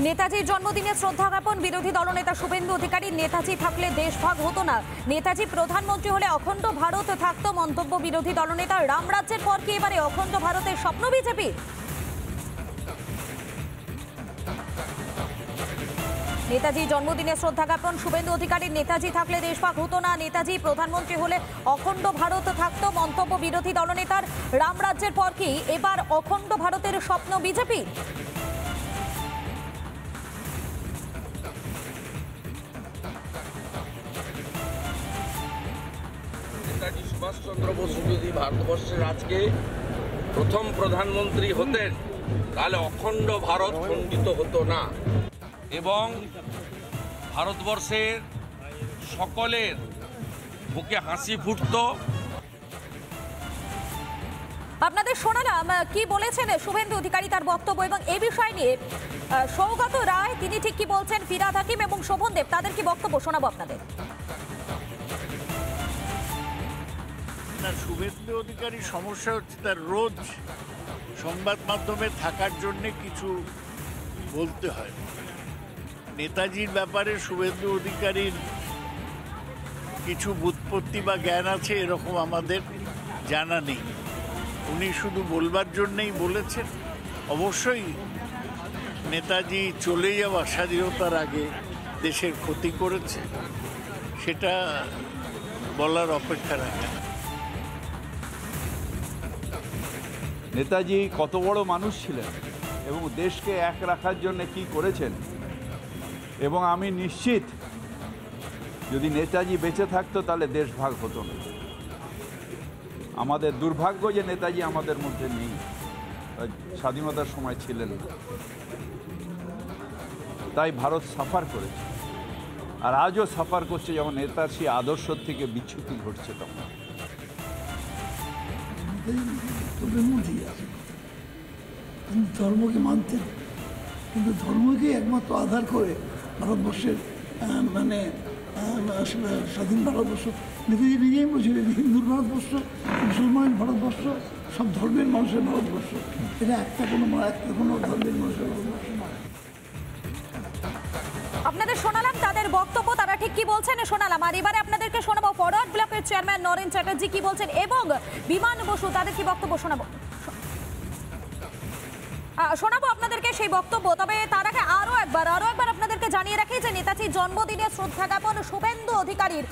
নেতাজির জন্মদিনে শ্রদ্ধা জ্ঞাপন বিরোধী দলনেতা শুভেন্দু অধিকারী। নেতাজি থাকলে দেশ ভাগ হতো না, নেতাজি প্রধানমন্ত্রী হলে অখণ্ড ভারত থাকতো মন্তব্য বিরোধী দলনেতা। রামরাজ্যের পর কি এবারে অখণ্ড ভারতের স্বপ্ন বিজেপি? নেতাজি জন্মদিনে শ্রদ্ধা জ্ঞাপন শুভেন্দু অধিকারীর। নেতাজি থাকলে দেশ ভাগ হতো না, নেতাজি প্রধানমন্ত্রী হলে অখণ্ড ভারত থাকতো মন্তব্য বিরোধী দলনেতার। রামরাজ্যের পর কি এবার অখণ্ড ভারতের স্বপ্ন বিজেপি? নেতাজি সুভাষচন্দ্র বসু যদি ভারতবর্ষের আজকে প্রথম প্রধানমন্ত্রী হতেন তাহলে অখণ্ড ভারত খণ্ডিত হতো না এবং ভারতবর্ষের সকলের মুখে হাসি ফুটতো। আপনাদের শোনালাম কি বলেছেন শুভেন্দু অধিকারী, তার বক্তব্য, এবং এই বিষয় নিয়ে সৌগত রায় তিনি ঠিক কি বলছেন, ফিরহাদ হাকিম এবং শোভন দেব তাদের কি বক্তব্য শোনাবো আপনাদের। শুভেন্দু অধিকারী সমস্যা হচ্ছে তার রোজ সংবাদ মাধ্যমে থাকার জন্য কিছু বলতে হয়। নেতাজির ব্যাপারে শুভেন্দু অধিকারীর কিছু বুৎপত্তি বা জ্ঞান আছে এরকম আমাদের জানা নেই। উনি শুধু বলবার জন্যেই বলেছেন। অবশ্যই নেতাজি চলে যাওয়া স্বাধীনতার আগে দেশের ক্ষতি করেছে, সেটা বলার অপেক্ষা রাখে। নেতাজি কত বড় মানুষ ছিলেন এবং দেশকে এক রাখার জন্য কি করেছেন, এবং আমি নিশ্চিত যদি নেতাজি বেঁচে থাকতো তাহলে দেশ ভাগ হতো না। আমাদের দুর্ভাগ্য যে নেতাজি আমাদের মধ্যে নেই, স্বাধীনতার সময় ছিলেন না, তাই ভারত সাফার করেছে আর আজও সাফার করছে যখন নেতার সেই আদর্শ থেকে বিচ্যুতি ঘটছে। তখন ধর্মকে মানতেন, কিন্তু ধর্মকে একমাত্র আধার করে ভারতবর্ষের স্বাধীন ভারতবর্ষ, নেতাজি নিজেই বলছিলেন হিন্দুর ভারতবর্ষ, মুসলমান ভারতবর্ষ, সব ধর্মের মানুষের ভারতবর্ষ, এটা একটা কোনো ধর্মের মানুষের ভারতবর্ষ নয়। আপনাদের শোনালাম তাদের বক্তব্য, তারা ঠিক কি বলছেন শোনালাম। আর এবারে আপনাদেরকে শোনাবো ফরওয়ার্ড ব্লকের চেয়ারম্যান নরেন চ্যাটার্জি কি বলছেন এবং বিমান বসু তাদের কি বক্তব্য শোনাবো আপনাদেরকে সেই বক্তব্য। তবে তার আগে আরো একবার আপনাদেরকে জানিয়ে রাখি যে নেতাজির জন্মদিনে শ্রদ্ধা জ্ঞাপন শুভেন্দু অধিকারীর।